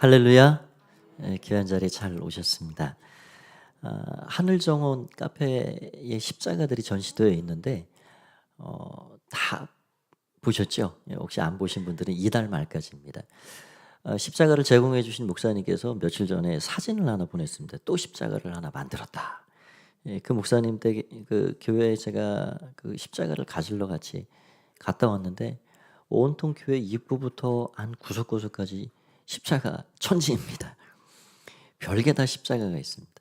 할렐루야. 귀한 자리에 잘 오셨습니다. 하늘정원 카페에 십자가들이 전시되어 있는데 다 보셨죠? 혹시 안 보신 분들은 이달 말까지입니다. 십자가를 제공해 주신 목사님께서 며칠 전에 사진을 하나 보냈습니다. 또 십자가를 하나 만들었다. 그 목사님 댁 그 교회에 제가 그 십자가를 가지러 같이 갔다 왔는데 온통 교회 입구부터 안 구석구석까지 십자가 천지입니다. 별게 다 십자가가 있습니다.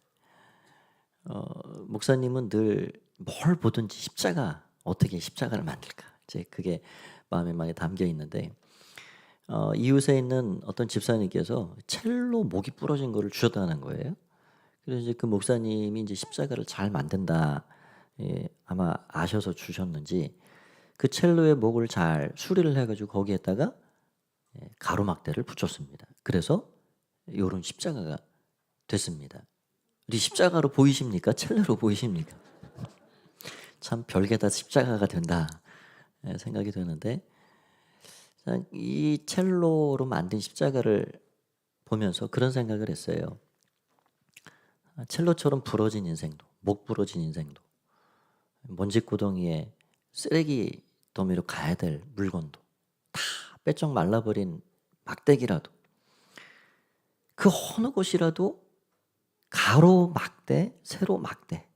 목사님은 늘 뭘 보든지 십자가, 어떻게 십자가를 만들까? 이제 그게 마음에 많이 담겨 있는데 이웃에 있는 어떤 집사님께서 첼로 목이 부러진 거를 주셨다는 거예요. 그래서 이제 그 목사님이 이제 십자가를 잘 만든다, 아마 아셔서 주셨는지 그 첼로의 목을 잘 수리를 해가지고 거기에다가 가로막대를 붙였습니다. 그래서 요런 십자가가 됐습니다. 우리 십자가로 보이십니까? 첼로로 보이십니까? 참 별게 다 십자가가 된다 생각이 되는데, 이 첼로로 만든 십자가를 보면서 그런 생각을 했어요. 첼로처럼 부러진 인생도, 목 부러진 인생도, 먼지구덩이에 쓰레기 더미로 가야 될 물건도, 다 빼쩍 말라버린 막대기라도, 그 어느 곳이라도 가로 막대, 세로 막대,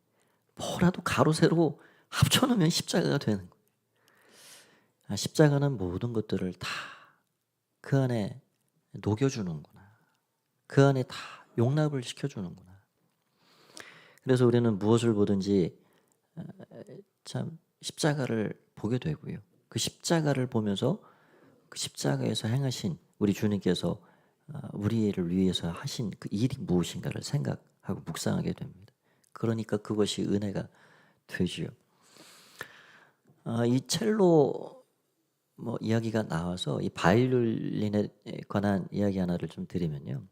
뭐라도 가로 세로 합쳐놓으면 십자가가 되는 거예요. 십자가는 모든 것들을 다 그 안에 녹여주는구나. 그 안에 다 용납을 시켜주는구나. 그래서 우리는 무엇을 보든지 참 십자가를 보게 되고요. 그 십자가를 보면서 그 십자가에서 행하신 우리 주님께서 우리를 위해서 하신 그 일이 무엇인가를 생각하고 묵상하게 됩니다. 그러니까 그것이 은혜가 되지요. 이 첼로 이야기가 나와서 이 바이올린에 관한 이야기 하나를 좀 드리면요.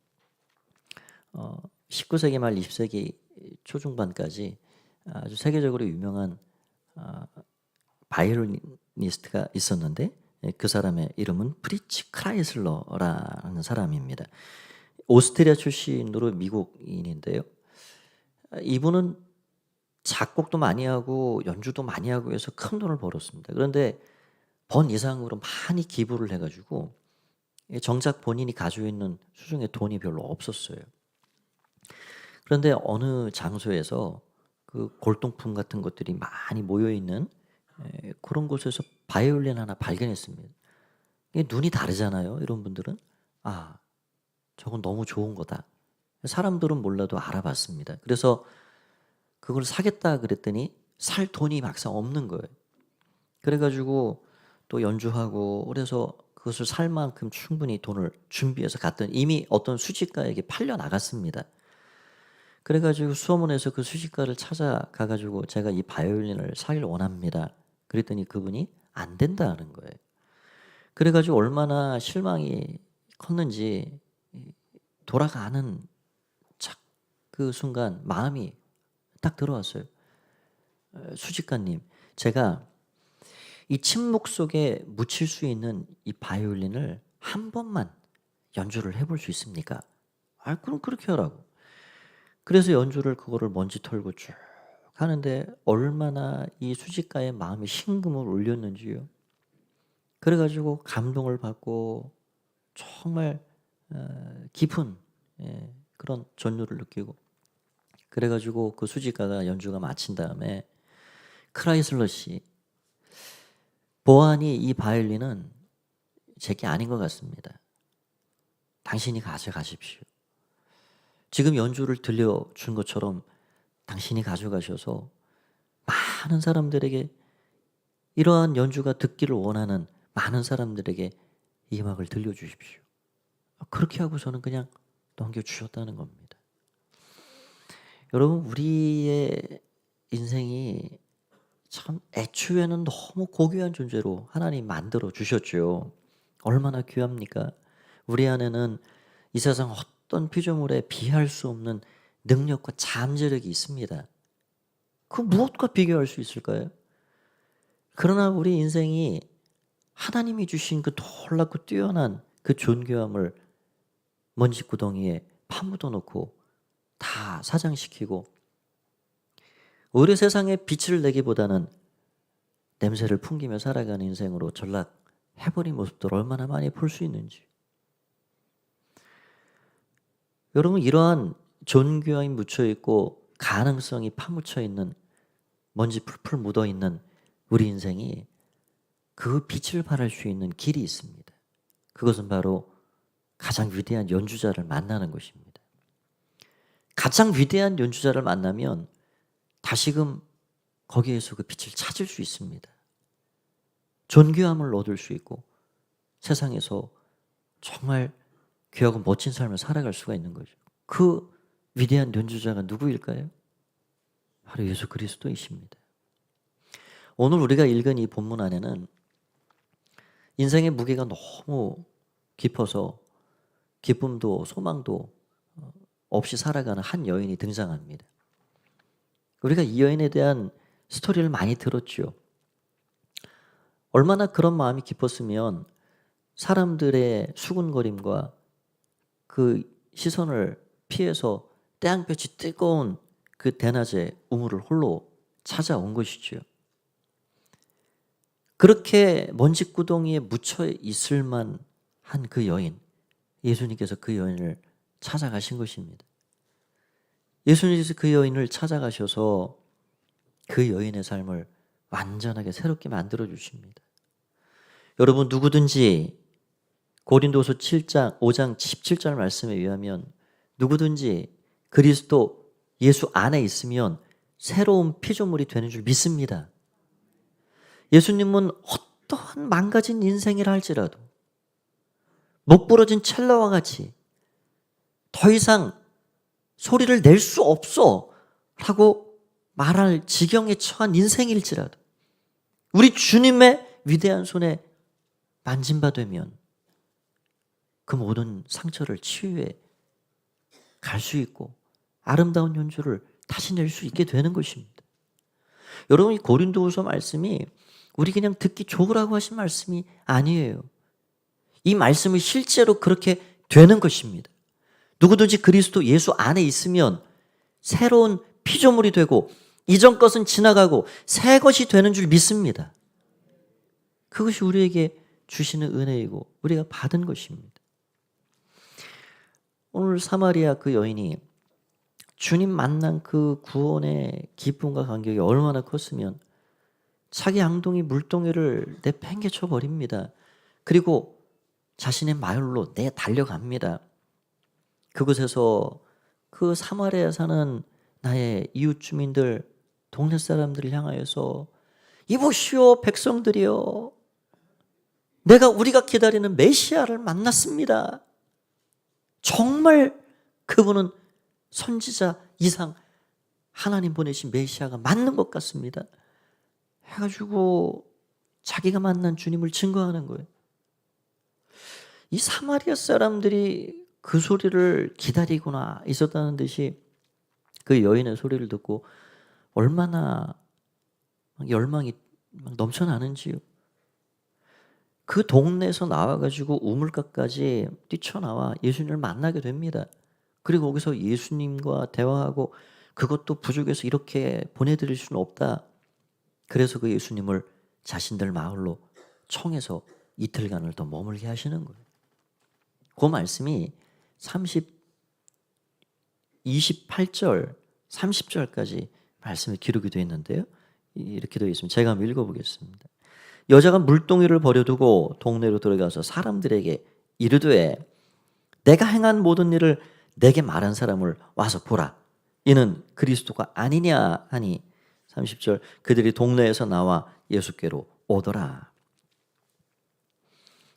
19세기 말 20세기 초중반까지 아주 세계적으로 유명한 바이올리니스트가 있었는데, 그 사람의 이름은 프리츠 크라이슬러라는 사람입니다. 오스트리아 출신으로 미국인인데요. 이분은 작곡도 많이 하고 연주도 많이 하고 해서 큰 돈을 벌었습니다. 그런데 번 이상으로 많이 기부를 해가지고 정작 본인이 가지고 있는 수중에 돈이 별로 없었어요. 그런데 어느 장소에서 그 골동품 같은 것들이 많이 모여 있는 그런 곳에서 바이올린 하나 발견했습니다. 이게 눈이 다르잖아요. 이런 분들은 저건 너무 좋은 거다. 사람들은 몰라도 알아봤습니다. 그래서 그걸 사겠다 그랬더니 살 돈이 막상 없는 거예요. 그래가지고 또 연주하고 그래서 그것을 살 만큼 충분히 돈을 준비해서 갔더니 이미 어떤 수집가에게 팔려 나갔습니다. 그래가지고 수소문해서 그 수집가를 찾아가가지고 제가 이 바이올린을 사길 원합니다. 그랬더니 그분이 안 된다는 거예요. 그래가지고 얼마나 실망이 컸는지 돌아가는 그 순간 마음이 딱 들어왔어요. 수집가님, 제가 이 침묵 속에 묻힐 수 있는 이 바이올린을 한 번만 연주를 해볼 수 있습니까? 그럼 그렇게 하라고. 그래서 연주를 그거를 먼지 털고 쭉 하는데 얼마나 이 수집가의 마음이 심금을 울렸는지요. 그래가지고 감동을 받고 정말 깊은 그런 전율을 느끼고, 그래가지고 그 수집가가 연주가 마친 다음에 크라이슬러 씨, 보아하니 이 바이올린은 제게 아닌 것 같습니다. 당신이 가져가십시오. 지금 연주를 들려준 것처럼 당신이 가져가셔서 많은 사람들에게, 이러한 연주가 듣기를 원하는 많은 사람들에게 이 음악을 들려주십시오. 그렇게 하고 저는 그냥 넘겨주셨다는 겁니다. 여러분, 우리의 인생이 참 애초에는 너무 고귀한 존재로 하나님 만들어 주셨죠. 얼마나 귀합니까? 우리 안에는 이 세상 어떤 피조물에 비할 수 없는 능력과 잠재력이 있습니다. 그 무엇과 비교할 수 있을까요? 그러나 우리 인생이 하나님이 주신 그 놀랍고 뛰어난 그 존귀함을 먼지구덩이에 파묻어 놓고 다 사장시키고 오히려 세상에 빛을 내기보다는 냄새를 풍기며 살아가는 인생으로 전락해버린 모습들 얼마나 많이 볼 수 있는지. 여러분, 이러한 존귀함이 묻혀있고 가능성이 파묻혀 있는, 먼지 풀풀 묻어있는 우리 인생이 그 빛을 발할 수 있는 길이 있습니다. 그것은 바로 가장 위대한 연주자를 만나는 것입니다. 가장 위대한 연주자를 만나면 다시금 거기에서 그 빛을 찾을 수 있습니다. 존귀함을 얻을 수 있고 세상에서 정말 귀하고 멋진 삶을 살아갈 수가 있는 거죠. 그 위대한 연주자가 누구일까요? 바로 예수 그리스도이십니다. 오늘 우리가 읽은 이 본문 안에는 인생의 무게가 너무 깊어서 기쁨도 소망도 없이 살아가는 한 여인이 등장합니다. 우리가 이 여인에 대한 스토리를 많이 들었죠. 얼마나 그런 마음이 깊었으면 사람들의 수군거림과 그 시선을 피해서 태양볕이 뜨거운 그 대낮에 우물을 홀로 찾아온 것이죠. 그렇게 먼지구덩이에 묻혀 있을 만한 그 여인, 예수님께서 그 여인을 찾아가신 것입니다. 예수님께서 그 여인을 찾아가셔서 그 여인의 삶을 완전하게 새롭게 만들어 주십니다. 여러분, 누구든지 고린도서 5장 17절 말씀에 의하면 누구든지 그리스도 예수 안에 있으면 새로운 피조물이 되는 줄 믿습니다. 예수님은 어떠한 망가진 인생이라 할지라도 목 부러진 첼로와 같이 더 이상 소리를 낼 수 없어 라고 말할 지경에 처한 인생일지라도 우리 주님의 위대한 손에 만진바되면 그 모든 상처를 치유해 갈 수 있고 아름다운 연주를 다시 낼 수 있게 되는 것입니다. 여러분, 이 고린도후서 말씀이 우리 그냥 듣기 좋으라고 하신 말씀이 아니에요. 이 말씀이 실제로 그렇게 되는 것입니다. 누구든지 그리스도 예수 안에 있으면 새로운 피조물이 되고 이전 것은 지나가고 새 것이 되는 줄 믿습니다. 그것이 우리에게 주시는 은혜이고 우리가 받은 것입니다. 오늘 사마리아 그 여인이 주님 만난 그 구원의 기쁨과 감격이 얼마나 컸으면 자기 앙둥이 물동이를 내팽개쳐 버립니다. 그리고 자신의 마을로 달려갑니다. 그곳에서 그 사마리아에 사는 나의 이웃 주민들, 동네 사람들을 향하여서 이보시오 백성들이여, 우리가 기다리는 메시아를 만났습니다. 정말 그분은 선지자 이상 하나님 보내신 메시아가 맞는 것 같습니다. 해가지고 자기가 만난 주님을 증거하는 거예요. 이 사마리아 사람들이 그 소리를 기다리구나 있었다는 듯이 그 여인의 소리를 듣고 얼마나 열망이 넘쳐나는지요. 그 동네에서 나와가지고 우물가까지 뛰쳐나와 예수님을 만나게 됩니다. 그리고 거기서 예수님과 대화하고 그것도 부족해서 이렇게 보내드릴 수는 없다. 그래서 그 예수님을 자신들 마을로 청해서 이틀간을 더 머물게 하시는 거예요. 그 말씀이 28절, 30절까지 말씀이 기록이 되어 있는데요. 이렇게 되어 있습니다. 제가 한번 읽어보겠습니다. 여자가 물동이를 버려두고 동네로 들어가서 사람들에게 이르되 내가 행한 모든 일을 내게 말한 사람을 와서 보라. 이는 그리스도가 아니냐 하니 30절 그들이 동네에서 나와 예수께로 오더라.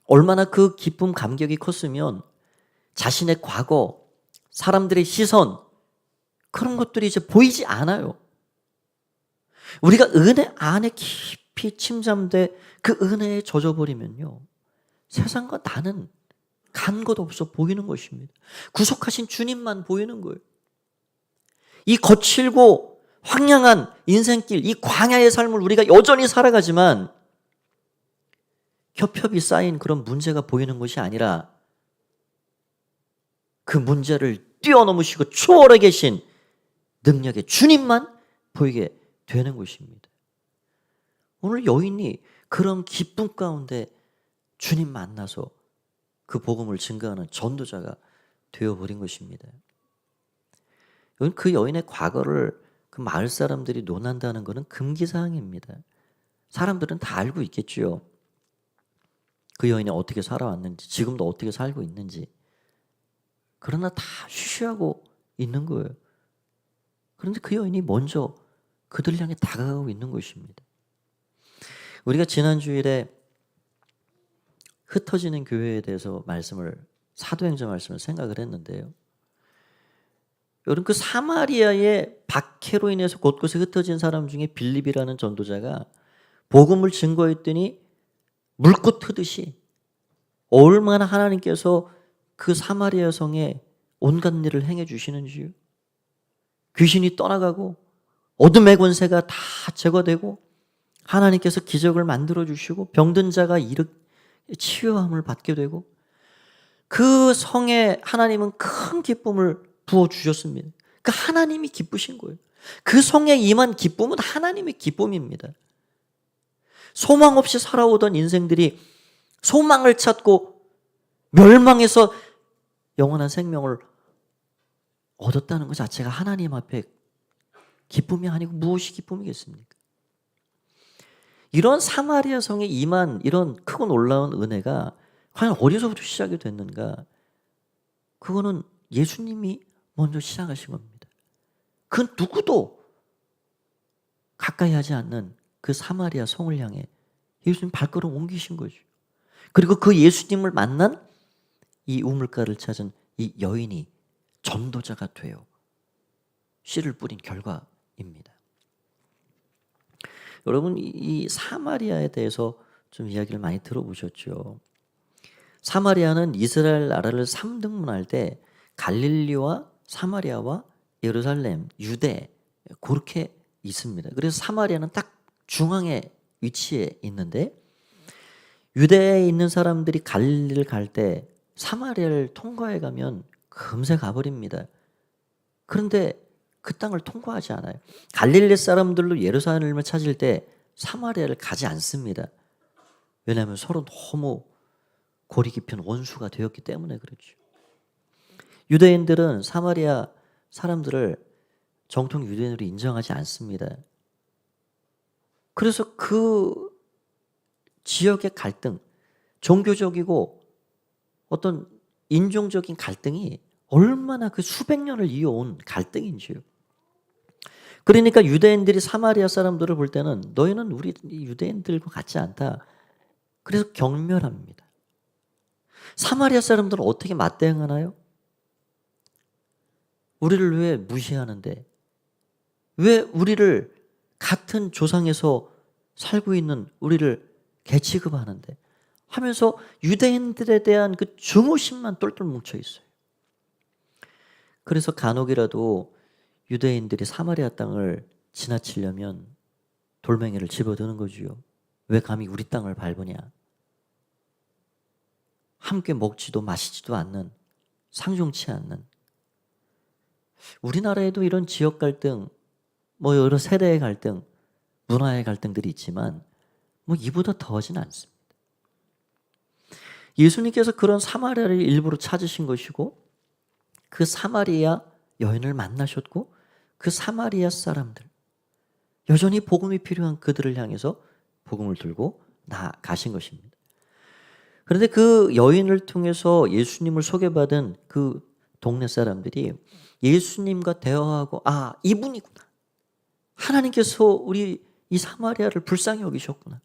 얼마나 그 기쁨 감격이 컸으면 자신의 과거, 사람들의 시선 그런 것들이 이제 보이지 않아요. 우리가 은혜 안에 깊이 침잠돼 그 은혜에 젖어버리면요, 세상과 나는 간 것 없어 보이는 것입니다. 구속하신 주님만 보이는 거예요. 이 거칠고 황량한 인생길, 이 광야의 삶을 우리가 여전히 살아가지만 협협이 쌓인 그런 문제가 보이는 것이 아니라 그 문제를 뛰어넘으시고 초월해 계신 능력의 주님만 보이게 되는 것입니다. 오늘 여인이 그런 기쁨 가운데 주님 만나서 그 복음을 증거하는 전도자가 되어버린 것입니다. 그 여인의 과거를 그 마을 사람들이 논한다는 것은 금기사항입니다. 사람들은 다 알고 있겠지요. 그 여인이 어떻게 살아왔는지, 지금도 어떻게 살고 있는지. 그러나 다 쉬쉬하고 있는 거예요. 그런데 그 여인이 먼저 그들 향해 다가가고 있는 것입니다. 우리가 지난 주일에 흩어지는 교회에 대해서 사도행전 말씀을 생각을 했는데요. 여러분, 그 사마리아의 박해로 인해서 곳곳에 흩어진 사람 중에 빌립이라는 전도자가 복음을 증거했더니 물꽃 트듯이 얼마나 하나님께서 그 사마리아 성에 온갖 일을 행해 주시는지요. 귀신이 떠나가고 어둠의 권세가 다 제거되고 하나님께서 기적을 만들어 주시고 병든 자가 치유함을 받게 되고 그 성에 하나님은 큰 기쁨을 부어주셨습니다. 그러니까 하나님이 기쁘신 거예요. 그 성에 임한 기쁨은 하나님의 기쁨입니다. 소망 없이 살아오던 인생들이 소망을 찾고 멸망해서 영원한 생명을 얻었다는 것 자체가 하나님 앞에 기쁨이 아니고 무엇이 기쁨이겠습니까? 이런 사마리아 성에 임한 이런 크고 놀라운 은혜가 과연 어디서부터 시작이 됐는가? 그거는 예수님이 먼저 시작하신 겁니다. 그 누구도 가까이 하지 않는 그 사마리아 성을 향해 예수님 발걸음 옮기신 거죠. 그리고 그 예수님을 만난 이 우물가를 찾은 이 여인이 전도자가 되어 씨를 뿌린 결과입니다. 여러분, 이 사마리아에 대해서 좀 이야기를 많이 들어보셨죠. 사마리아는 이스라엘 나라를 3등분할 때 갈릴리와 사마리아와 예루살렘, 유대 그렇게 있습니다. 그래서 사마리아는 딱 중앙에 위치해 있는데 유대에 있는 사람들이 갈릴리를 갈 때 사마리아를 통과해 가면 금세 가버립니다. 그런데 그 땅을 통과하지 않아요. 갈릴리 사람들로 예루살렘을 찾을 때 사마리아를 가지 않습니다. 왜냐하면 서로 너무 골이 깊은 원수가 되었기 때문에 그렇죠. 유대인들은 사마리아 사람들을 정통 유대인으로 인정하지 않습니다. 그래서 그 지역의 갈등, 종교적이고 어떤 인종적인 갈등이 얼마나 그 수백 년을 이어온 갈등인지요. 그러니까 유대인들이 사마리아 사람들을 볼 때는 너희는 우리 유대인들과 같지 않다. 그래서 경멸합니다. 사마리아 사람들은 어떻게 맞대응하나요? 우리를 왜 무시하는데? 왜 우리를 같은 조상에서 살고 있는 우리를 개취급하는데? 하면서 유대인들에 대한 그 증오심만 똘똘 뭉쳐 있어요. 그래서 간혹이라도 유대인들이 사마리아 땅을 지나치려면 돌멩이를 집어드는 거지요. 왜 감히 우리 땅을 밟으냐? 함께 먹지도 마시지도 않는, 상종치 않는. 우리나라에도 이런 지역 갈등, 여러 세대의 갈등, 문화의 갈등들이 있지만 이보다 더하진 않습니다. 예수님께서 그런 사마리아를 일부러 찾으신 것이고 그 사마리아 여인을 만나셨고 그 사마리아 사람들, 여전히 복음이 필요한 그들을 향해서 복음을 들고 나가신 것입니다. 그런데 그 여인을 통해서 예수님을 소개받은 그 동네 사람들이 예수님과 대화하고 이분이구나. 하나님께서 우리 이 사마리아를 불쌍히 여기셨구나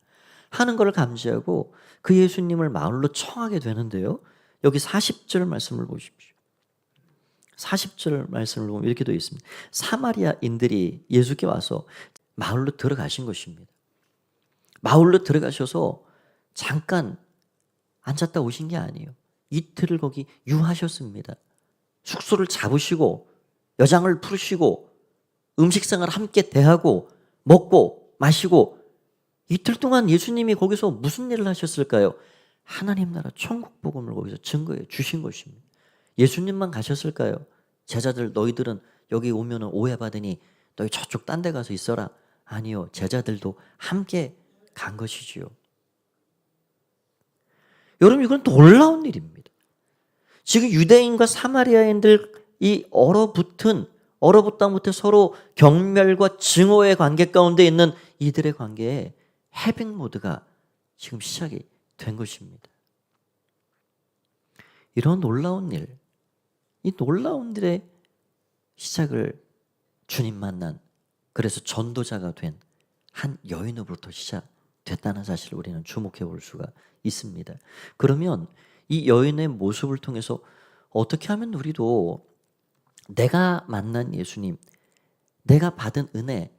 하는 걸 감지하고 그 예수님을 마을로 청하게 되는데요. 여기 40절 말씀을 보십시오. 40절 말씀을 보면 이렇게 되어 있습니다. 사마리아인들이 예수께 와서 마을로 들어가신 것입니다. 마을로 들어가셔서 잠깐 앉았다 오신 게 아니에요. 이틀을 거기 유하셨습니다. 숙소를 잡으시고 여장을 부르시고 음식생활을 함께 대하고 먹고 마시고 이틀 동안 예수님이 거기서 무슨 일을 하셨을까요? 하나님 나라 천국 복음을 거기서 증거해 주신 것입니다. 예수님만 가셨을까요? 제자들 너희들은 여기 오면 오해받으니 너희 저쪽 딴 데 가서 있어라. 아니요. 제자들도 함께 간 것이지요. 여러분 이건 놀라운 일입니다. 지금 유대인과 사마리아인들 이 얼어붙다 못해 서로 경멸과 증오의 관계 가운데 있는 이들의 관계에 해빙 모드가 지금 시작이 된 것입니다. 이런 놀라운 일, 이 놀라운 일의 시작을 주님 만난, 그래서 전도자가 된 한 여인으로부터 시작됐다는 사실을 우리는 주목해 볼 수가 있습니다. 그러면 이 여인의 모습을 통해서 어떻게 하면 우리도 내가 만난 예수님, 내가 받은 은혜,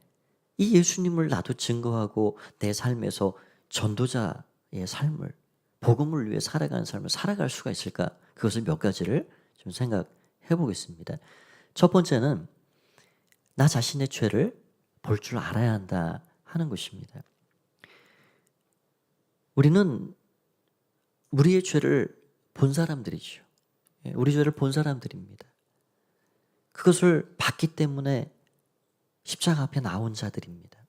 이 예수님을 나도 증거하고 내 삶에서 전도자의 삶을, 복음을 위해 살아가는 삶을 살아갈 수가 있을까? 그것을 몇 가지를 좀 생각해 보겠습니다. 첫 번째는 나 자신의 죄를 볼 줄 알아야 한다 하는 것입니다. 우리는 우리의 죄를 본 사람들이죠. 우리 죄를 본 사람들입니다. 그것을 봤기 때문에 십자가 앞에 나온 자들입니다.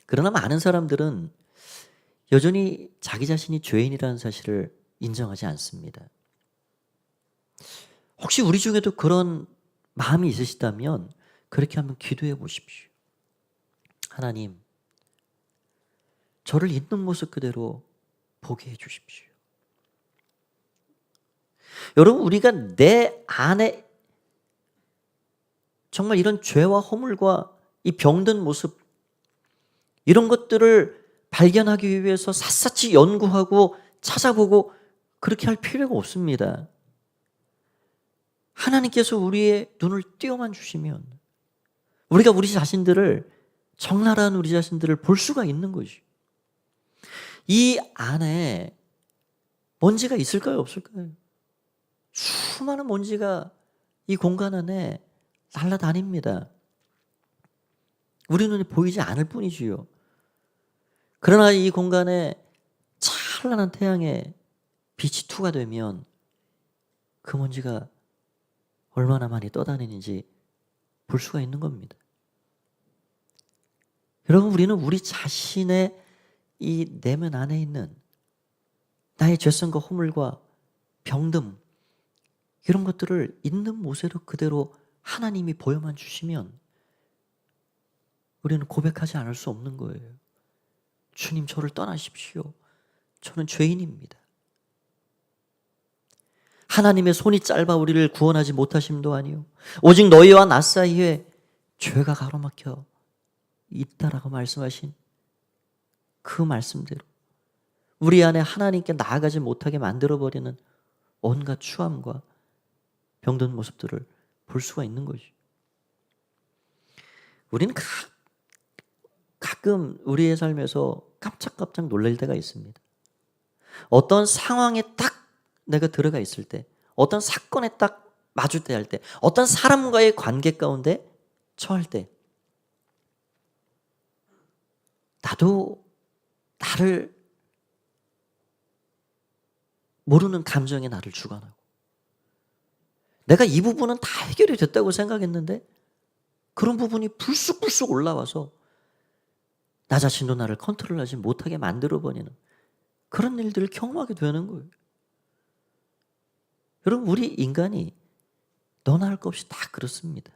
그러나 많은 사람들은 여전히 자기 자신이 죄인이라는 사실을 인정하지 않습니다. 혹시 우리 중에도 그런 마음이 있으시다면 그렇게 한번 기도해 보십시오. 하나님, 저를 있는 모습 그대로 보게 해 주십시오. 여러분, 우리가 내 안에 정말 이런 죄와 허물과 이 병든 모습, 이런 것들을 발견하기 위해서 샅샅이 연구하고 찾아보고 그렇게 할 필요가 없습니다. 하나님께서 우리의 눈을 띄어만 주시면 우리가 우리 자신들을, 적나라한 우리 자신들을 볼 수가 있는 것이죠. 이 안에 먼지가 있을까요? 없을까요? 수많은 먼지가 이 공간 안에 날아다닙니다. 우리 눈에 보이지 않을 뿐이지요. 그러나 이 공간에 찬란한 태양의 빛이 투과되면 그 먼지가 얼마나 많이 떠다니는지 볼 수가 있는 겁니다. 여러분, 우리는 우리 자신의 이 내면 안에 있는 나의 죄성과 허물과 병듦, 이런 것들을 있는 모습으로 그대로 하나님이 보여만 주시면 우리는 고백하지 않을 수 없는 거예요. 주님, 저를 떠나십시오. 저는 죄인입니다. 하나님의 손이 짧아 우리를 구원하지 못하심도 아니요, 오직 너희와 나 사이에 죄가 가로막혀 있다라고 말씀하신 그 말씀대로 우리 안에 하나님께 나아가지 못하게 만들어버리는 온갖 추함과 병든 모습들을 볼 수가 있는 거죠. 우리는 가끔 우리의 삶에서 깜짝깜짝 놀랄 때가 있습니다. 어떤 상황에 딱 내가 들어가 있을 때, 어떤 사건에 딱 마주대할 때, 어떤 사람과의 관계 가운데 처할 때, 나도 나를 모르는 감정이 나를 주관하고, 내가 이 부분은 다 해결이 됐다고 생각했는데 그런 부분이 불쑥불쑥 올라와서 나 자신도 나를 컨트롤하지 못하게 만들어버리는 그런 일들을 경험하게 되는 거예요. 여러분, 우리 인간이 너나 할 것 없이 다 그렇습니다.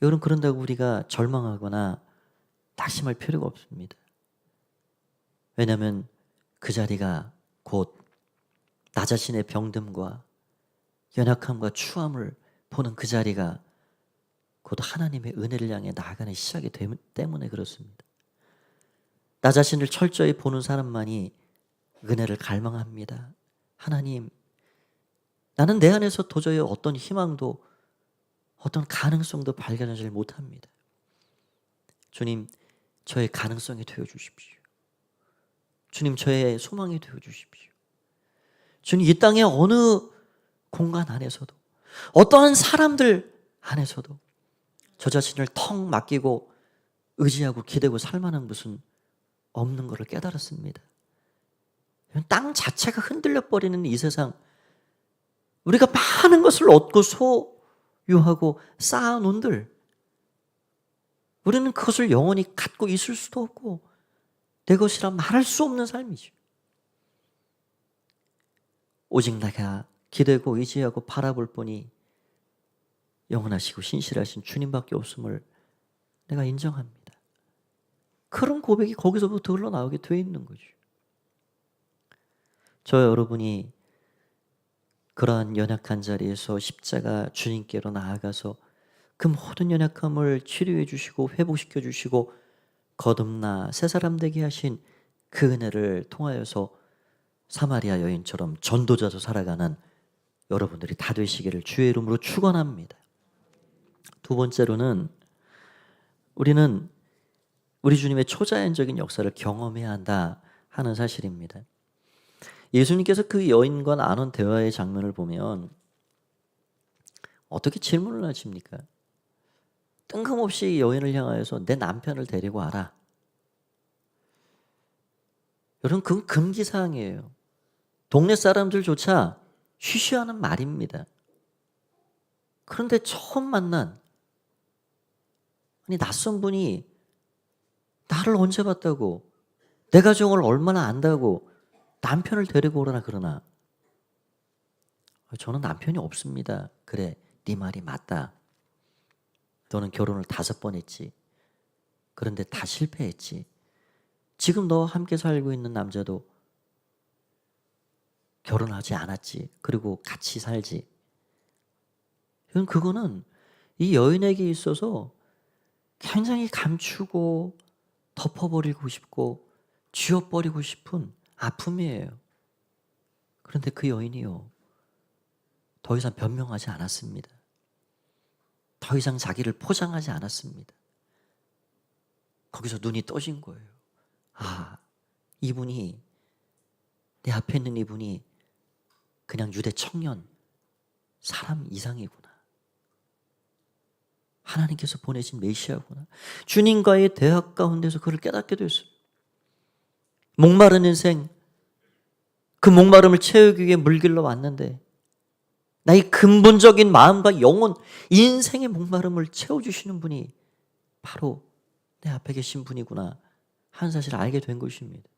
여러분, 그런다고 우리가 절망하거나 낙심할 필요가 없습니다. 왜냐하면 그 자리가 곧 나 자신의 병듦과 연약함과 추함을 보는 그 자리가 곧 하나님의 은혜를 향해 나아가는 시작이 되기 때문에 그렇습니다. 나 자신을 철저히 보는 사람만이 은혜를 갈망합니다. 하나님, 나는 내 안에서 도저히 어떤 희망도 어떤 가능성도 발견하지 못합니다. 주님, 저의 가능성이 되어 주십시오. 주님, 저의 소망이 되어 주십시오. 주님, 이 땅의 어느 공간 안에서도, 어떠한 사람들 안에서도 저 자신을 턱 맡기고 의지하고 기대고 살 만한 것은 없는 것을 깨달았습니다. 땅 자체가 흔들려 버리는 이 세상, 우리가 많은 것을 얻고 소유하고 쌓아놓은들 우리는 그것을 영원히 갖고 있을 수도 없고 내 것이라 말할 수 없는 삶이죠. 오직 내가 기대고 의지하고 바라볼 뿐이 영원하시고 신실하신 주님밖에 없음을 내가 인정합니다. 그런 고백이 거기서부터 흘러나오게 돼 있는 거죠. 저 여러분이 그러한 연약한 자리에서 십자가 주님께로 나아가서 그 모든 연약함을 치료해 주시고 회복시켜 주시고 거듭나 새 사람 되게 하신 그 은혜를 통하여서 사마리아 여인처럼 전도자로 살아가는 여러분들이 다 되시기를 주의 이름으로 축원합니다. 두 번째로는 우리는 우리 주님의 초자연적인 역사를 경험해야 한다 하는 사실입니다. 예수님께서 그 여인과 나눈 대화의 장면을 보면 어떻게 질문을 하십니까? 뜬금없이 여인을 향하여서 내 남편을 데리고 와라. 여러분 그건 금기사항이에요. 동네 사람들조차 쉬쉬하는 말입니다. 그런데 처음 만난 낯선 분이 나를 언제 봤다고 내 가정을 얼마나 안다고 남편을 데리고 오라나 그러나 저는 남편이 없습니다. 그래 네 말이 맞다. 너는 결혼을 5번 했지. 그런데 다 실패했지. 지금 너와 함께 살고 있는 남자도 결혼하지 않았지. 그리고 같이 살지. 그거는 이 여인에게 있어서 굉장히 감추고 덮어버리고 싶고 지워버리고 싶은 아픔이에요. 그런데 그 여인이요. 더 이상 변명하지 않았습니다. 더 이상 자기를 포장하지 않았습니다. 거기서 눈이 떠진 거예요. 아, 이분이 내 앞에 있는 이분이 그냥 유대 청년 사람 이상이구나. 하나님께서 보내신 메시아구나. 주님과의 대화 가운데서 그를 깨닫게 됐어요. 목마른 인생, 그 목마름을 채우기 위해 물길로 왔는데 나의 근본적인 마음과 영혼, 인생의 목마름을 채워주시는 분이 바로 내 앞에 계신 분이구나 하는 사실을 알게 된 것입니다.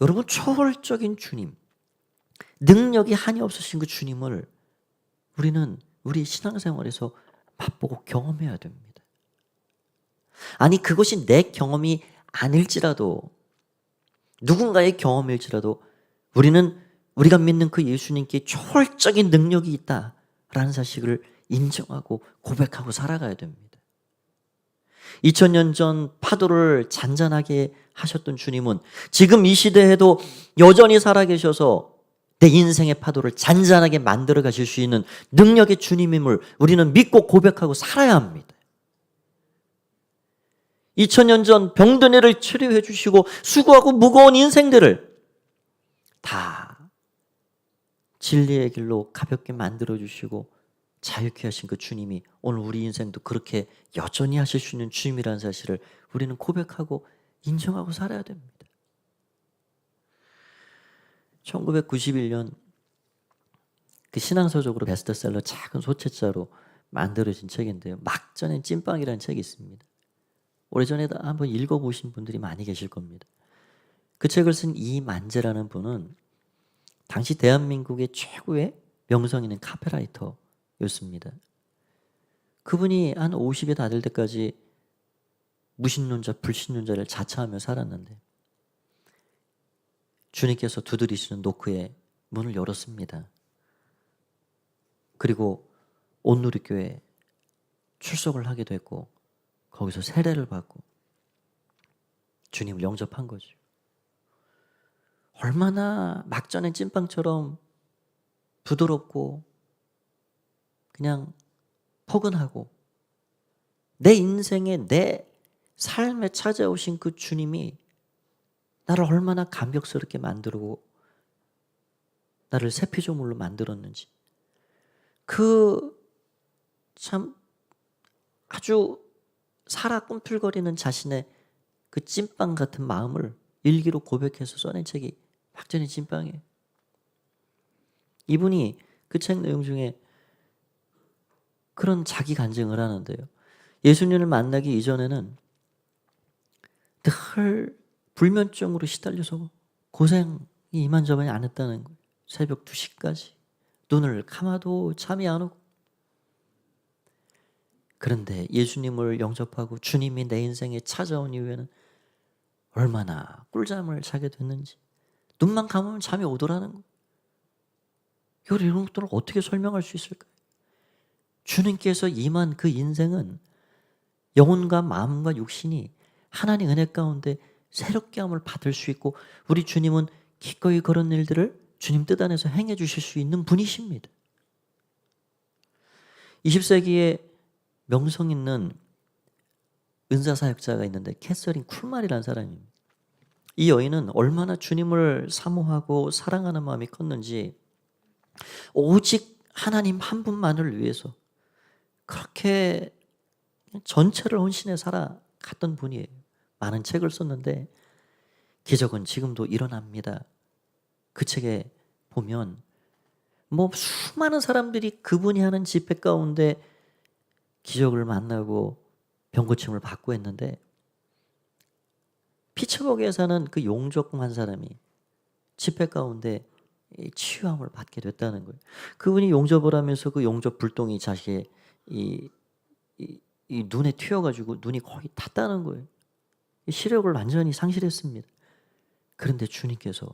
여러분 초월적인 주님, 능력이 한이 없으신 그 주님을 우리는 우리 신앙생활에서 맛보고 경험해야 됩니다. 아니 그것이 내 경험이 아닐지라도 누군가의 경험일지라도 우리는 우리가 믿는 그 예수님께 초월적인 능력이 있다라는 사실을 인정하고 고백하고 살아가야 됩니다. 2000년 전 파도를 잔잔하게 하셨던 주님은 지금 이 시대에도 여전히 살아계셔서 내 인생의 파도를 잔잔하게 만들어 가실 수 있는 능력의 주님임을 우리는 믿고 고백하고 살아야 합니다. 2000년 전 병든 이를 치료해 주시고 수고하고 무거운 인생들을 다 진리의 길로 가볍게 만들어 주시고 자유케 하신 그 주님이 오늘 우리 인생도 그렇게 여전히 하실 수 있는 주님이라는 사실을 우리는 고백하고 인정하고 살아야 됩니다. 1991년 그 신앙서적으로 베스트셀러 작은 소책자로 만들어진 책인데요. 막전엔 찐빵이라는 책이 있습니다. 오래전에 한번 읽어보신 분들이 많이 계실 겁니다. 그 책을 쓴 이만재라는 분은 당시 대한민국의 최고의 명성 있는 카피라이터였습니다. 그분이 한 50에 다 될 때까지 무신론자, 불신론자를 자처하며 살았는데 주님께서 두드리시는 노크에 문을 열었습니다. 그리고 온누리교회에 출석을 하게 됐고 거기서 세례를 받고 주님을 영접한 거죠. 얼마나 막전의 찐빵처럼 부드럽고 그냥 포근하고 내 인생에 내 삶에 찾아오신 그 주님이 나를 얼마나 감격스럽게 만들고 나를 새 피조물로 만들었는지 그 참 아주 살아 꿈틀거리는 자신의 그 찐빵 같은 마음을 일기로 고백해서 써낸 책이 막전의 찐빵이에요. 이분이 그 책 내용 중에 그런 자기 간증을 하는데요. 예수님을 만나기 이전에는 늘 불면증으로 시달려서 고생이 이만저만이 안 했다는 거예요. 새벽 2시까지 눈을 감아도 잠이 안 오고. 그런데 예수님을 영접하고 주님이 내 인생에 찾아온 이후에는 얼마나 꿀잠을 자게 됐는지, 눈만 감으면 잠이 오더라는 거예요. 이런 것들을 어떻게 설명할 수 있을까요? 주님께서 임한 그 인생은 영혼과 마음과 육신이 하나님 은혜 가운데 새롭게 함을 받을 수 있고, 우리 주님은 기꺼이 그런 일들을 주님 뜻 안에서 행해 주실 수 있는 분이십니다. 20세기에 명성 있는 은사사역자가 있는데 캐서린 쿨만이라는 사람입니다. 이 여인은 얼마나 주님을 사모하고 사랑하는 마음이 컸는지 오직 하나님 한 분만을 위해서 그렇게 전체를 헌신해 살아갔던 분이에요. 많은 책을 썼는데 기적은 지금도 일어납니다. 그 책에 보면 수많은 사람들이 그분이 하는 집회 가운데 기적을 만나고 병고침을 받고 했는데, 피츠버그에 사는 그 용적 한 사람이 집회 가운데 치유함을 받게 됐다는 거예요. 그분이 용접을 하면서 그 용접 불똥이 자식의 이 눈에 튀어가지고 눈이 거의 탔다는 거예요. 시력을 완전히 상실했습니다. 그런데 주님께서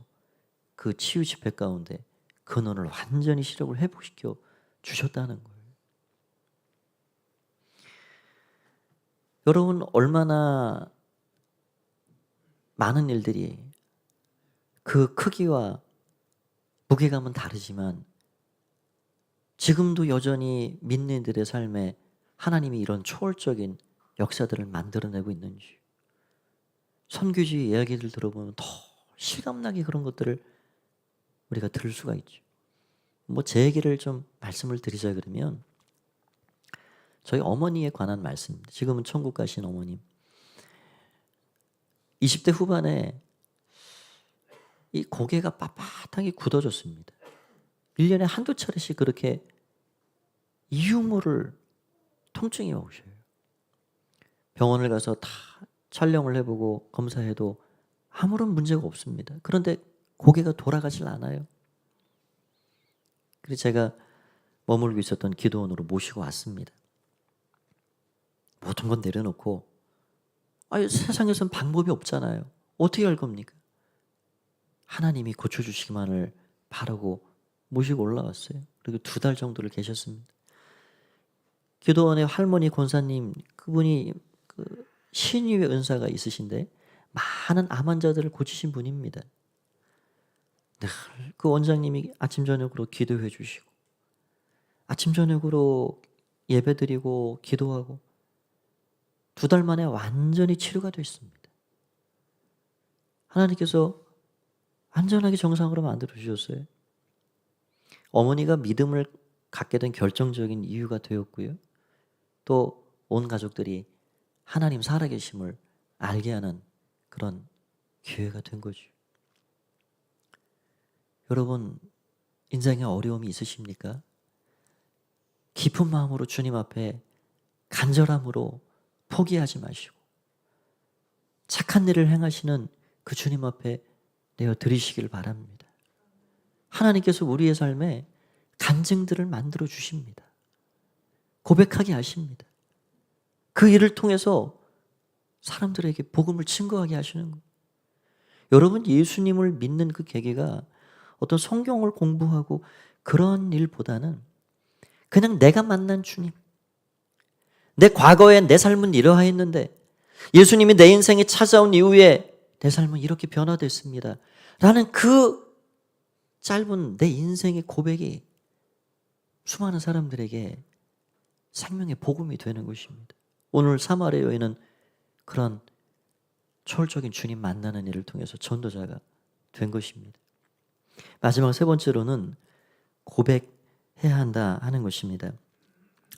그 치유 집회 가운데 그 눈을 완전히 시력을 회복시켜 주셨다는 거예요. 여러분, 얼마나 많은 일들이 그 크기와 무게감은 다르지만 지금도 여전히 믿는 이들의 삶에 하나님이 이런 초월적인 역사들을 만들어내고 있는지, 선교지 이야기들 들어보면 더 실감나게 그런 것들을 우리가 들을 수가 있죠. 제 얘기를 좀 말씀을 드리자 그러면 저희 어머니에 관한 말씀입니다. 지금은 천국 가신 어머님. 20대 후반에 이 고개가 빳빳하게 굳어졌습니다. 1년에 한두 차례씩 그렇게 이유 모를 통증이 오셔요. 병원을 가서 다 촬영을 해보고 검사해도 아무런 문제가 없습니다. 그런데 고개가 돌아가질 않아요. 그래서 제가 머물고 있었던 기도원으로 모시고 왔습니다. 모든 건 내려놓고, 세상에선 방법이 없잖아요. 어떻게 할 겁니까? 하나님이 고쳐주시기만을 바라고 모시고 올라왔어요. 그리고 2달 정도를 계셨습니다. 기도원의 할머니 권사님, 그분이 그 신유의 은사가 있으신데 많은 암 환자들을 고치신 분입니다. 늘 그 원장님이 아침 저녁으로 기도해 주시고, 아침 저녁으로 예배드리고 기도하고 2달 만에 완전히 치료가 됐습니다. 하나님께서 완전하게 정상으로 만들어 주셨어요. 어머니가 믿음을 갖게 된 결정적인 이유가 되었고요. 또 온 가족들이 하나님 살아계심을 알게 하는 그런 기회가 된 거죠. 여러분, 인생에 어려움이 있으십니까? 깊은 마음으로 주님 앞에 간절함으로 포기하지 마시고 착한 일을 행하시는 그 주님 앞에 내어 드리시길 바랍니다. 하나님께서 우리의 삶에 간증들을 만들어 주십니다. 고백하게 하십니다. 그 일을 통해서 사람들에게 복음을 증거하게 하시는 거예요. 여러분, 예수님을 믿는 그 계기가 어떤 성경을 공부하고 그런 일보다는 그냥 내가 만난 주님, 내 과거에 내 삶은 이러하였는데 예수님이 내 인생에 찾아온 이후에 내 삶은 이렇게 변화됐습니다 라는 그 짧은 내 인생의 고백이 수많은 사람들에게 생명의 복음이 되는 것입니다. 오늘 사마리아 여인은 그런 초월적인 주님 만나는 일을 통해서 전도자가 된 것입니다. 마지막 3번째로는 고백해야 한다 하는 것입니다.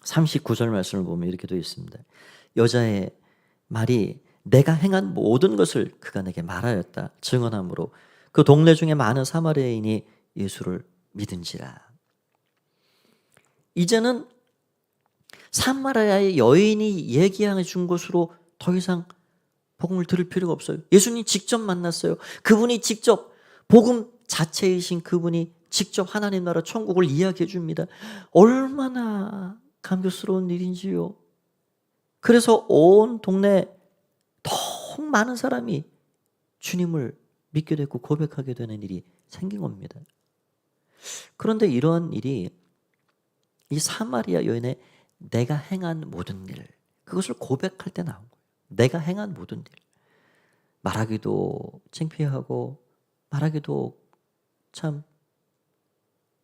39절 말씀을 보면 이렇게 되어 있습니다. 여자의 말이 내가 행한 모든 것을 그가 내게 말하였다 증언함으로 그 동네 중에 많은 사마리아인이 예수를 믿은지라. 이제는 사마리아의 여인이 얘기해 준 것으로 더 이상 복음을 들을 필요가 없어요. 예수님 직접 만났어요. 그분이 직접 복음 자체이신 그분이 직접 하나님 나라 천국을 이야기해 줍니다. 얼마나 감격스러운 일인지요. 그래서 온 동네 더 많은 사람이 주님을 믿게 됐고 고백하게 되는 일이 생긴 겁니다. 그런데 이러한 일이 이 사마리아 여인의 내가 행한 모든 일, 그것을 고백할 때 나온 거예요. 내가 행한 모든 일. 말하기도 창피하고 말하기도 참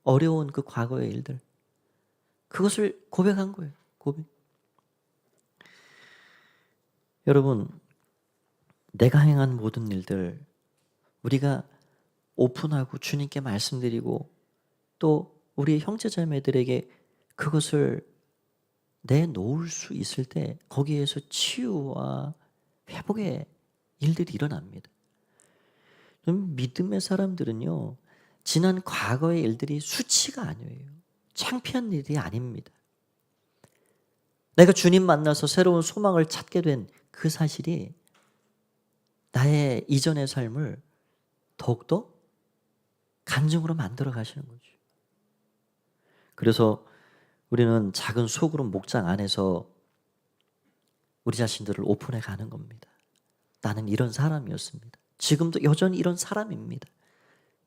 어려운 그 과거의 일들, 그것을 고백한 거예요. 고백. 여러분, 내가 행한 모든 일들 우리가 오픈하고 주님께 말씀드리고 또 우리 형제자매들에게 그것을 내놓을 수 있을 때 거기에서 치유와 회복의 일들이 일어납니다. 믿음의 사람들은요, 지난 과거의 일들이 수치가 아니에요. 창피한 일이 아닙니다. 내가 주님 만나서 새로운 소망을 찾게 된 그 사실이 나의 이전의 삶을 더욱더 간증으로 만들어 가시는 거죠. 그래서 우리는 작은 소그룹 목장 안에서 우리 자신들을 오픈해 가는 겁니다. 나는 이런 사람이었습니다. 지금도 여전히 이런 사람입니다.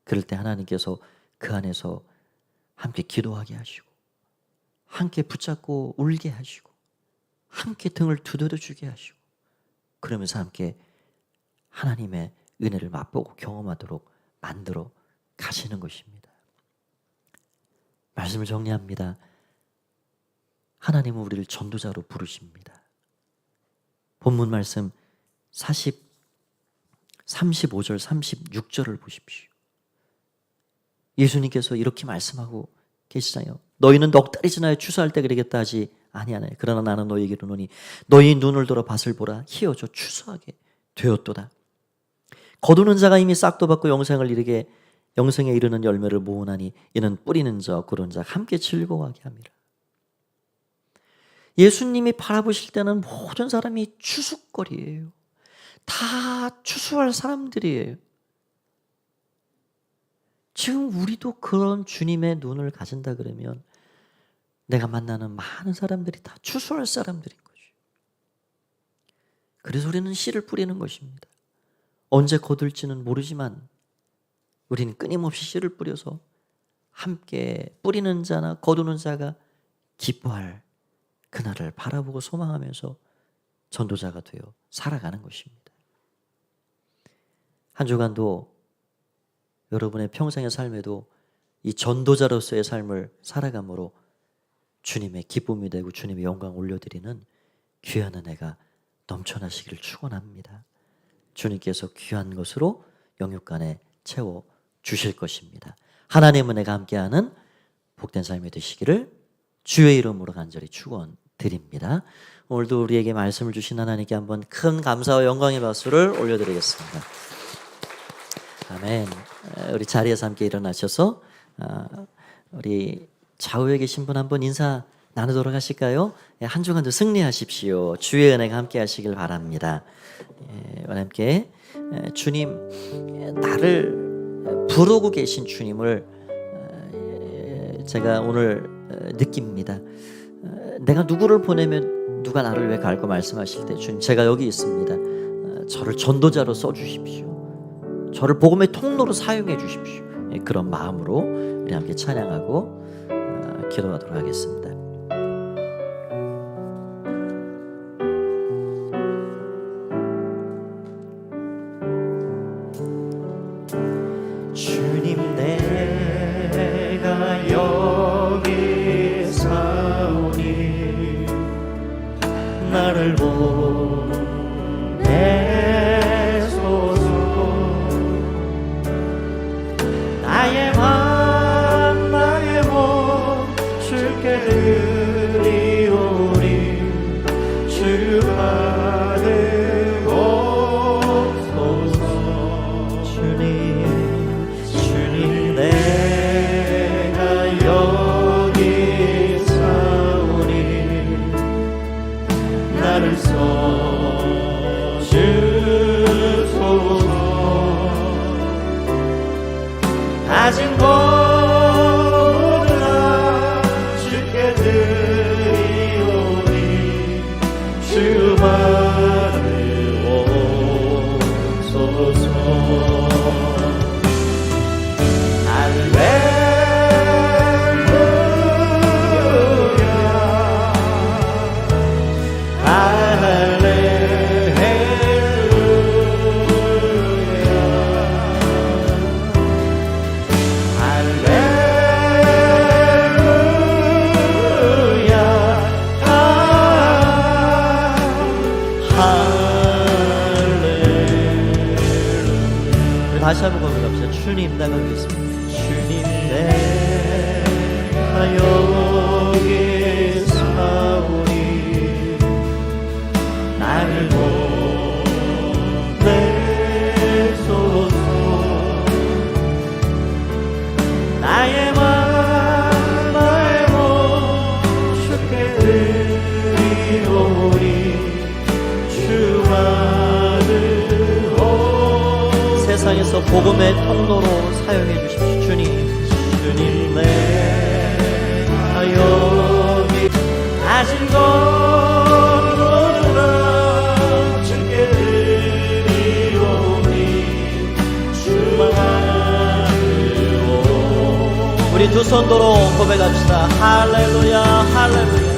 그럴 때 하나님께서 그 안에서 함께 기도하게 하시고 함께 붙잡고 울게 하시고 함께 등을 두드려 주게 하시고 그러면서 함께 하나님의 은혜를 맛보고 경험하도록 만들어 가시는 것입니다. 말씀을 정리합니다. 하나님은 우리를 전도자로 부르십니다. 본문 말씀 35절 36절을 보십시오. 예수님께서 이렇게 말씀하고 계시잖아요. 너희는 넉 달이 지나야 추수할 때 그러겠다 하지 아니하네. 그러나 나는 너희에게 이르노니 너희 눈을 들어 밭을 보라. 희어져 추수하게 되었도다. 거두는 자가 이미 싹도 받고 영생에 이르는 열매를 모으나니 이는 뿌리는 자 고른 자 함께 즐거워하게 함이라. 예수님이 바라보실 때는 모든 사람이 추수거리예요. 다 추수할 사람들이에요. 지금 우리도 그런 주님의 눈을 가진다 그러면 내가 만나는 많은 사람들이 다 추수할 사람들인 거죠. 그래서 우리는 씨를 뿌리는 것입니다. 언제 거둘지는 모르지만 우리는 끊임없이 씨를 뿌려서 함께 뿌리는 자나 거두는 자가 기뻐할 그날을 바라보고 소망하면서 전도자가 되어 살아가는 것입니다. 한 주간도 여러분의 평생의 삶에도 이 전도자로서의 삶을 살아감으로 주님의 기쁨이 되고 주님의 영광을 올려드리는 귀한 은혜가 넘쳐나시기를 축원합니다. 주님께서 귀한 것으로 영육간에 채워 주실 것입니다. 하나님의 은혜가 함께하는 복된 삶이 되시기를 주의 이름으로 간절히 축원드립니다. 오늘도 우리에게 말씀을 주신 하나님께 한번 큰 감사와 영광의 박수를 올려드리겠습니다. 아멘. 우리 자리에서 함께 일어나셔서 우리 좌우에 계신 분 한번 인사 나누도록 하실까요? 한 주간도 승리하십시오. 주의 은혜가 함께 하시길 바랍니다. 함께 주님, 나를 부르고 계신 주님을 제가 오늘 느낍니다. 내가 누구를 보내면 누가 나를 왜 갈고 말씀하실 때 주님, 제가 여기 있습니다. 저를 전도자로 써주십시오. 저를 복음의 통로로 사용해 주십시오. 그런 마음으로 우리 함께 찬양하고 기도하도록 하겠습니다. 주님, 내가 여기 사오니 나를 보내소서. 나의 맘 주께 다시 한번 고백합시다. 주님 나가겠습니다. 주님 내가 여기 사오니 나를 보내소서. 나의 맘 나의 몸 주께 드리오니 주 받으오. 세상에서 복음의 통로로 사용해 주십시오. 주님 내가 여기 아직 걸어오라 주께 드리오니 주 받으오. 우리 두 손도로 고백합시다. 할렐루야 할렐루야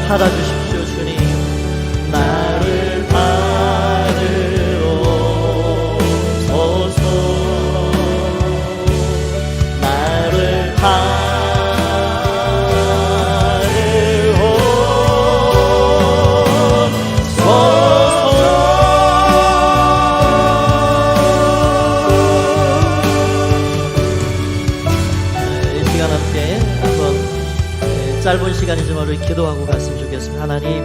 받아주십시오. 주님 나를 받으옵소서. 나를 받으옵소서. 이 시간 함께 한번 짧은 시간이지만 우리 기도하고 갔으면 좋겠습니다. 하나님,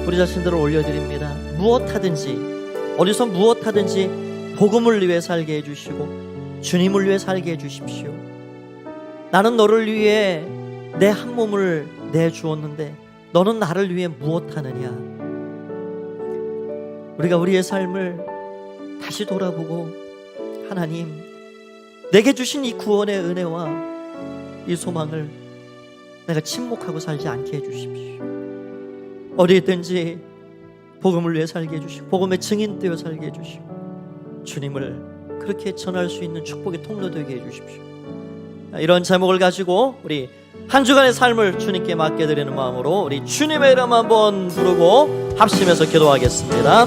우리 자신들을 올려드립니다. 무엇하든지 어디서 무엇하든지 복음을 위해 살게 해주시고 주님을 위해 살게 해주십시오. 나는 너를 위해 내 한 몸을 내주었는데 너는 나를 위해 무엇하느냐. 우리가 우리의 삶을 다시 돌아보고 하나님, 내게 주신 이 구원의 은혜와 이 소망을 내가 침묵하고 살지 않게 해주십시오. 어디 있든지 복음을 위해 살게 해주시고 복음의 증인되어 살게 해주시고 주님을 그렇게 전할 수 있는 축복의 통로 되게 해주십시오. 이런 제목을 가지고 우리 한 주간의 삶을 주님께 맡겨드리는 마음으로 우리 주님의 이름 한번 부르고 합심해서 기도하겠습니다.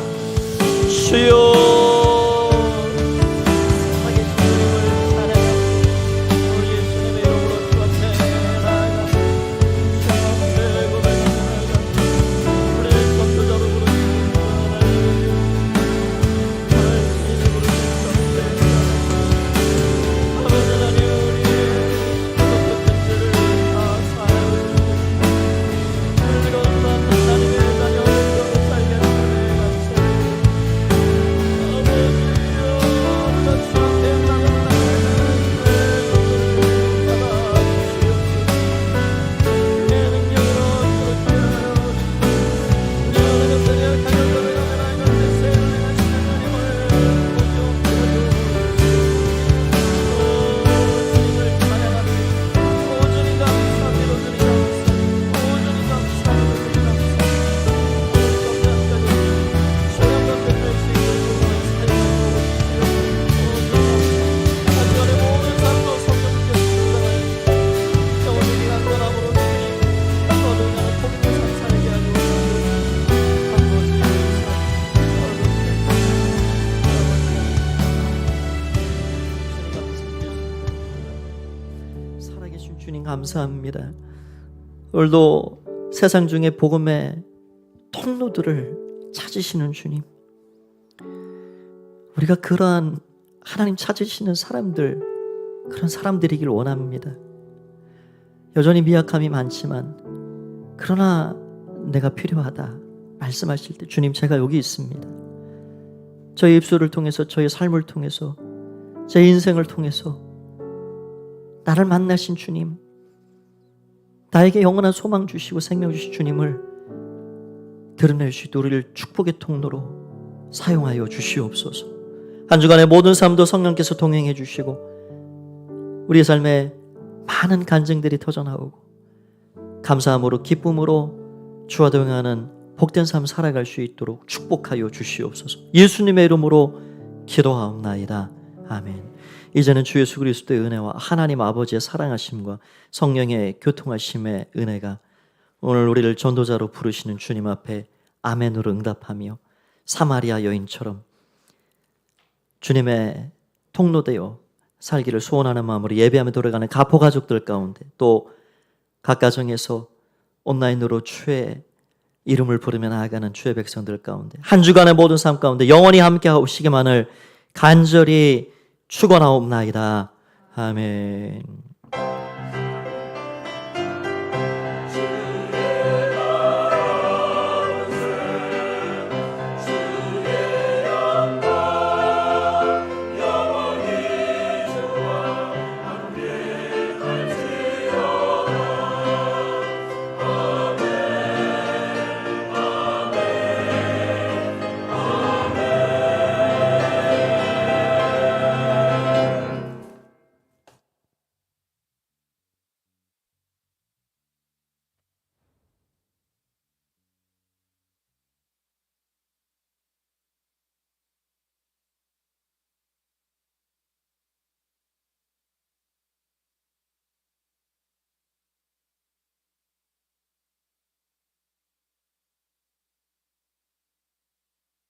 주여, 감사합니다. 오늘도 세상 중에 복음의 통로들을 찾으시는 주님, 우리가 그러한 하나님 찾으시는 사람들, 그런 사람들이길 원합니다. 여전히 미약함이 많지만 그러나 내가 필요하다 말씀하실 때 주님, 제가 여기 있습니다. 저의 입술을 통해서, 저의 삶을 통해서, 제 인생을 통해서 나를 만나신 주님, 나에게 영원한 소망 주시고 생명 주신 주님을 드러내 주시고 우리를 축복의 통로로 사용하여 주시옵소서. 한 주간의 모든 삶도 성령께서 동행해 주시고 우리의 삶에 많은 간증들이 터져나오고 감사함으로 기쁨으로 주와 동행하는 복된 삶 살아갈 수 있도록 축복하여 주시옵소서. 예수님의 이름으로 기도하옵나이다. 아멘. 이제는 주 예수 그리스도의 은혜와 하나님 아버지의 사랑하심과 성령의 교통하심의 은혜가 오늘 우리를 전도자로 부르시는 주님 앞에 아멘으로 응답하며 사마리아 여인처럼 주님의 통로되어 살기를 소원하는 마음으로 예배하며 돌아가는 가포 가족들 가운데, 또 각 가정에서 온라인으로 주의 이름을 부르며 나아가는 주의 백성들 가운데 한 주간의 모든 삶 가운데 영원히 함께 하시기만을 간절히 축원하옵나이다. 아멘.